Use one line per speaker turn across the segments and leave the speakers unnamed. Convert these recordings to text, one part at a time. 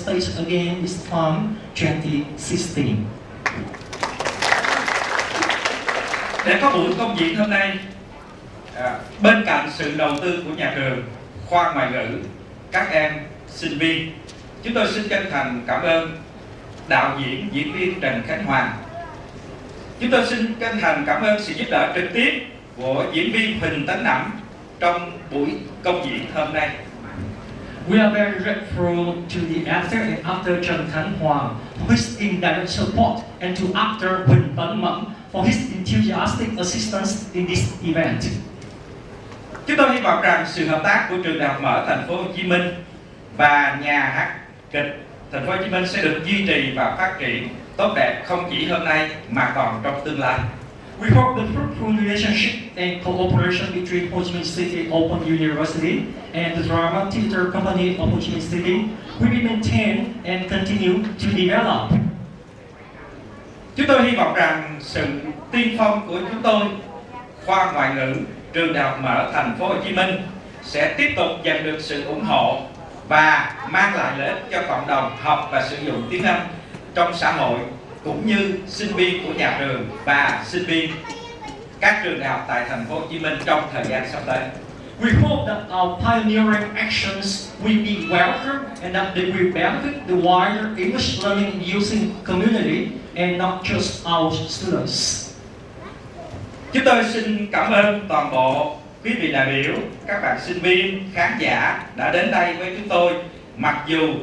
stage again this time 2016.
Để có buổi công diễn hôm nay, bên cạnh sự đầu tư của nhà trường, khoa ngoại ngữ, các em sinh viên, chúng tôi xin chân thành cảm ơn đạo diễn, diễn viên Trần Khánh Hoàng. Chúng tôi xin chân thành cảm ơn sự giúp đỡ trực tiếp của diễn viên Huỳnh Tấn Nẵm trong buổi công diễn hôm nay.
We are very grateful to the actor and actor Trần Khánh Hoàng for his indirect support and to actor Huỳnh Tấn Nẵm for his enthusiastic assistance in this event.
Chúng tôi hy vọng rằng sự hợp tác của trường Đại học Mở Thành phố Hồ Chí Minh và nhà hát kịch Thành phố Hồ Chí Minh sẽ được duy trì và phát triển tốt đẹp không chỉ hôm nay mà còn trong tương lai.
We hope the fruitful relationship and cooperation between Ho Chi Minh City Open University and the Drama Theatre Company of Ho Chi Minh City will be maintained and continue to develop.
Chúng tôi hy vọng rằng sự tiên phong của chúng tôi, khoa ngoại ngữ, trường Đại học Mở Thành phố Hồ Chí Minh sẽ tiếp tục giành được sự ủng hộ và mang lại lợi ích cho cộng đồng học và sử dụng tiếng Anh trong xã hội, cũng như sinh viên của nhà trường và sinh viên các trường đại học tại Thành phố Hồ Chí Minh trong thời gian sắp tới.
We hope that our pioneering actions will be welcome and that they will benefit the wider English learning using community and not just our students.
Chúng tôi xin cảm ơn toàn bộ quý vị đại biểu, các bạn sinh viên, khán giả đã đến đây với chúng tôi, mặc dù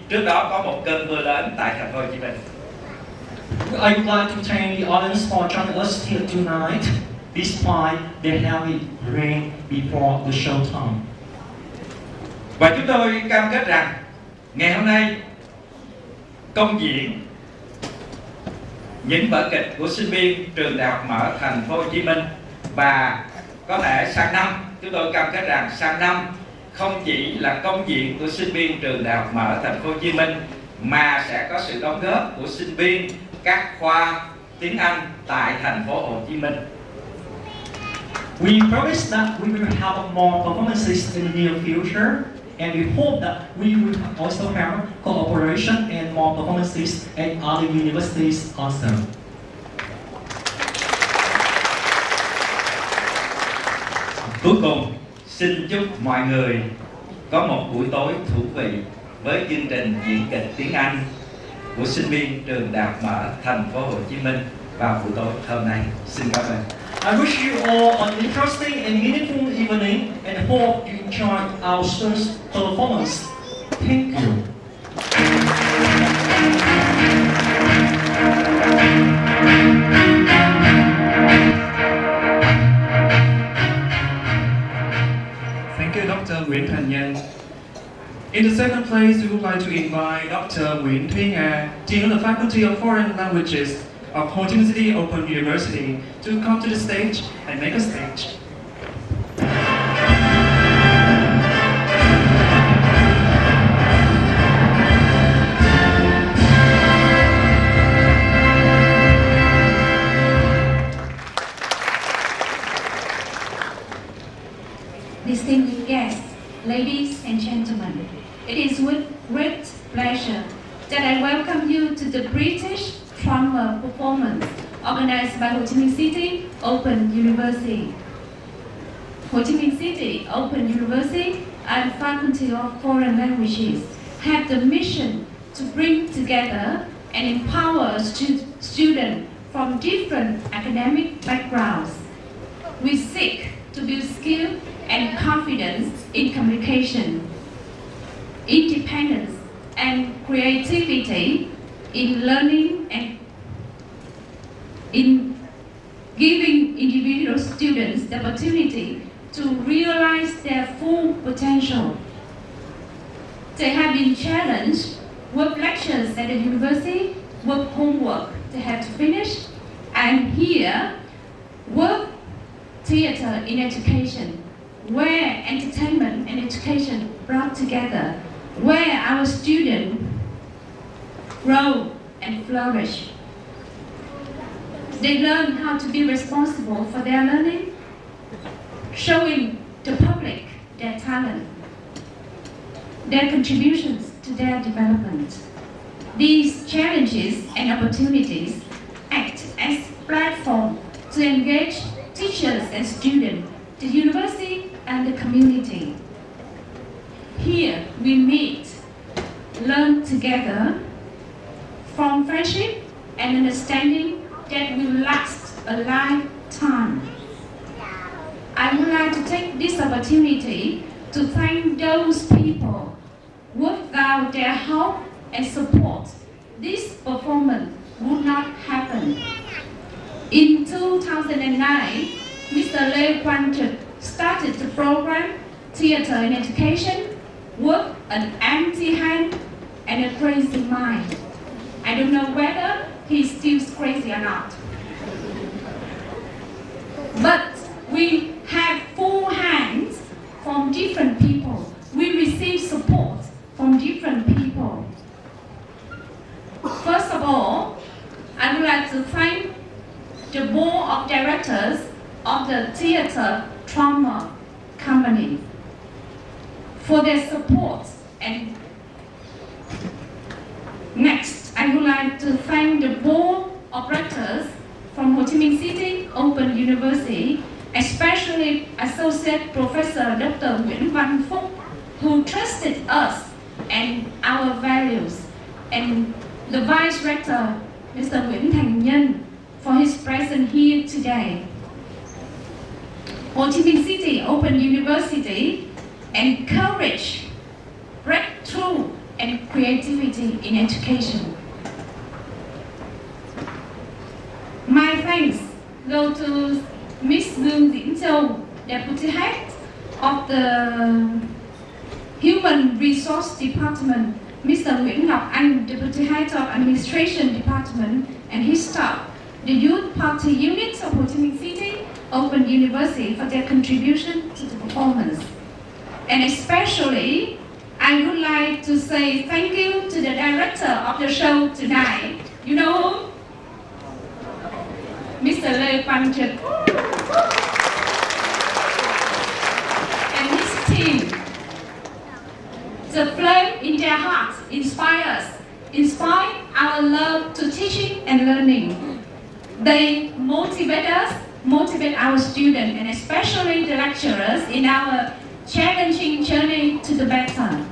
trước đó có một cơn mưa lớn tại Thành phố Hồ Chí Minh.
I would like to thank the audience for joining us here tonight, despite the heavy rain before the show time.
Và chúng tôi cam kết rằng ngày hôm nay công diễn những vở kịch của sinh viên trường Đại học Mở Thành phố Hồ Chí Minh, và có thể sang năm chúng tôi cam kết rằng sang năm không chỉ là công diễn của sinh viên trường Đại học Mở Thành phố Hồ Chí Minh mà sẽ có sự đóng góp của sinh viên các khoa tiếng Anh tại Thành phố Hồ Chí Minh.
We promise that we will have more performances in the near future, and we hope that we will also have cooperation and more performances at other universities also.
Cuối cùng, xin chúc mọi người có một buổi tối thú vị với chương trình diễn kịch tiếng Anh của sinh viên trường Đại học Mở Thành phố Hồ Chí Minh vào buổi tối hôm nay. Xin cảm ơn.
I wish you all an interesting and meaningful evening and hope you enjoy our students' performance. Thank you.
Thank you, Dr. Nguyễn Thành Nhân. In the second place, we would like to invite Dr. Nguyễn Thúy Nga, Dean of the Faculty of Foreign Languages of Ho Chi Minh City Open University, to come to the stage and make a speech.
Distinguished guests, ladies and gentlemen, it is with great pleasure that I welcome you to the British drama performance organized by Ho Chi Minh City Open University. Ho Chi Minh City Open University and Faculty of Foreign Languages have the mission to bring together and empower students from different academic backgrounds. We seek to build skill and confidence in communication, independence and creativity in learning, and in giving individual students the opportunity to realize their full potential. They have been challenged with lectures at the university, with homework they have to finish, and here, with theater in education, where entertainment and education brought together, where our students grow and flourish. They learn how to be responsible for their learning, showing the public their talent, their contributions to to their development. These challenges and opportunities act as platform to engage teachers and students, the university and the community. Here we meet, learn together, form friendship and understanding that will last a lifetime. I would like to take this opportunity to thank those people. Without their help and support, this performance would not happen. In 2009, Mr. Lê Quang Trực started the program Theater in Education with an empty hand and a crazy mind. I don't know whether he's still crazy or not. But we have full hands from different people. We receive support from different people. First of all, I would like to thank the board of directors of the Theater Trauma Company for their support. And next, I would like to thank the board of directors from Ho Chi Minh City Open University, especially Associate Professor Dr. Nguyễn Văn Phúc, who trusted us and our values, and the Vice Rector, Mr. Nguyễn Thành Nhân, for his presence here today. Ho Chi Minh City Open University encourage breakthrough and creativity in education. My thanks go to Ms. Dương Diễn Châu, Deputy Head of the Human Resource Department, Mr. Nguyễn Ngọc Anh, Deputy Head of Administration Department, and his staff, the Youth Party Units of Ho Chi Minh City Open University for their contribution to the performance. And especially, I would like to say thank you to the director of the show tonight. You know who? Mr. Lê Quang Trực and his team. The flame in their hearts inspire our love to teaching and learning. They motivate us, motivate our students, and especially the lecturers in our challenging journey to the better.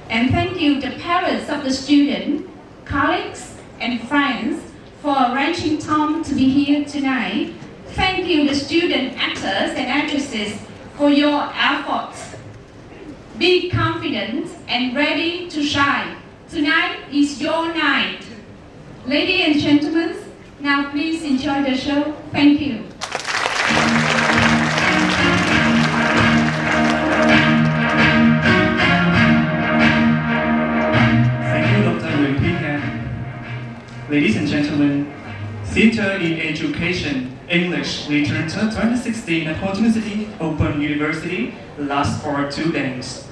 And thank you the parents of the students, colleagues, and friends for arranging time to be here tonight. Thank you the student actors and actresses for your efforts. Be confident and ready to shine. Tonight is your night. Ladies and gentlemen, now please enjoy the show. Thank you.
Thank you, Dr. Nguyễn Thị Nga. Ladies and gentlemen, Theater in Education, English Literature 2016 at Ho Chi Minh City Open University lasts for 2 days.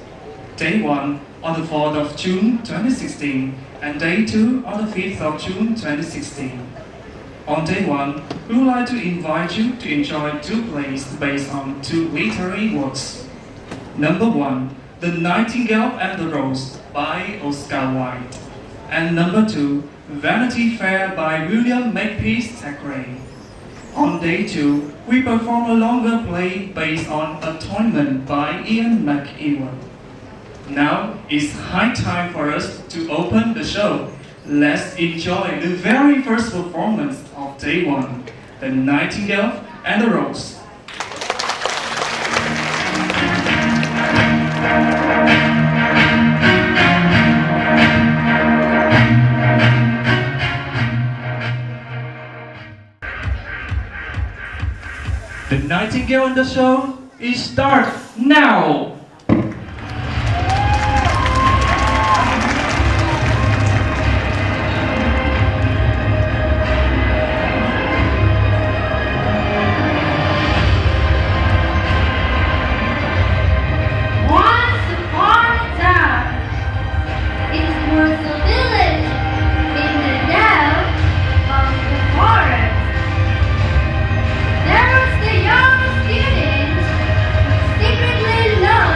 Day 1 on the 4th of June 2016 and Day 2 on the 5th of June 2016. On Day 1, we would like to invite you to enjoy 2 plays based on 2 literary works. Number 1, The Nightingale and the Rose by Oscar Wilde. And number 2, Vanity Fair by William Makepeace Thackeray. On Day 2, we perform a longer play based on Atonement by Ian McEwan. Now it's high time for us to open the show. Let's enjoy the very first performance of Day 1, The Nightingale and the Rose. The Nightingale and the show is start now!
There was the young student who secretly loved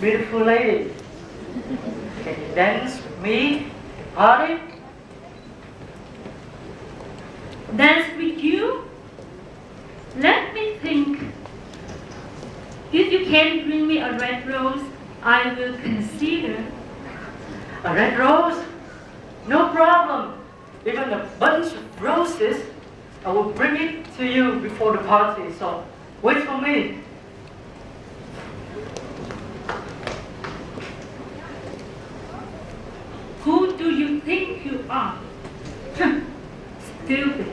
beautiful lady. Can you dance with me, Hardy?
Dance with you? Let me think. If you can bring me a red rose, I will consider.
A red rose? No problem. Even a bunch of roses, I will bring it to you before the party, so wait for me.
Who do you think you are? Stupid.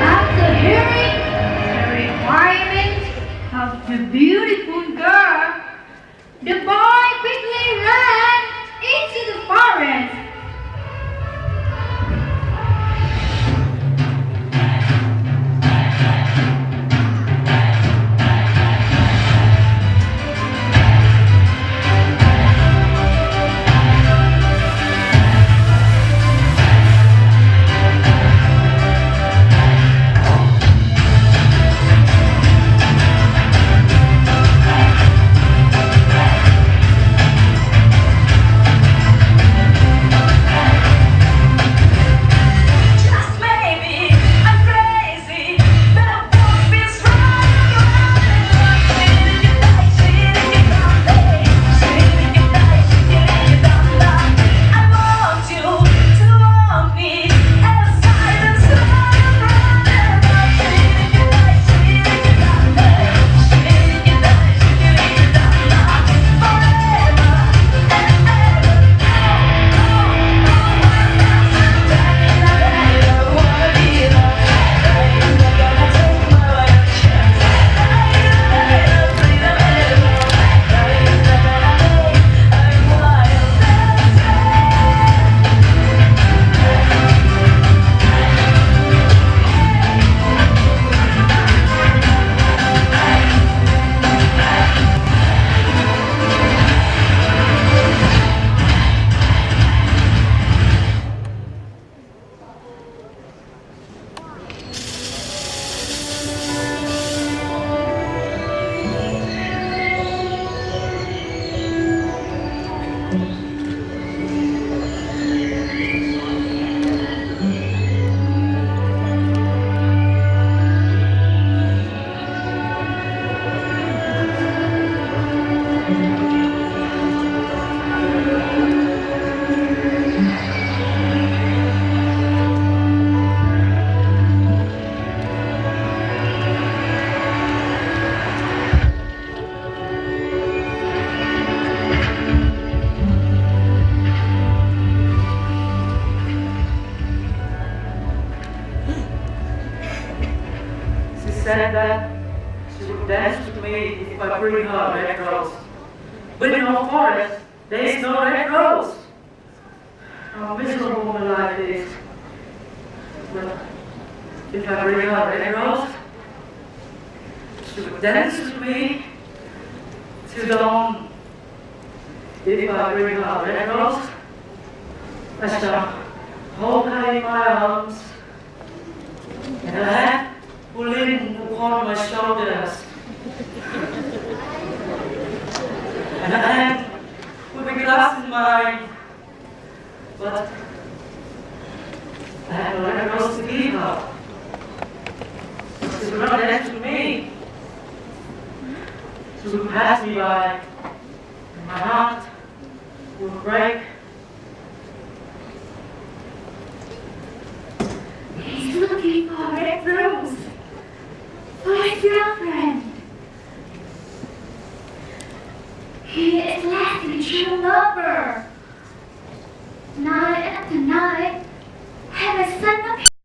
After hearing the requirement of the beautiful girl, the boy quickly ran into the forest.
Said that she would dance with me if I bring her a red rose. But in our forest, there is no red rose. How miserable my life is. But if I bring her a red rose, she would dance with me till dawn. If I bring her a red rose, I shall hold her in my arms, and her head will lean upon my shoulders, and her hand will be clasped in mine. But I have no red rose to give her. She will not dance with me. She will pass me by, and my heart will break.
He's looking for a red rose. My girlfriend. He is lasting true lover. Night after night, have I son of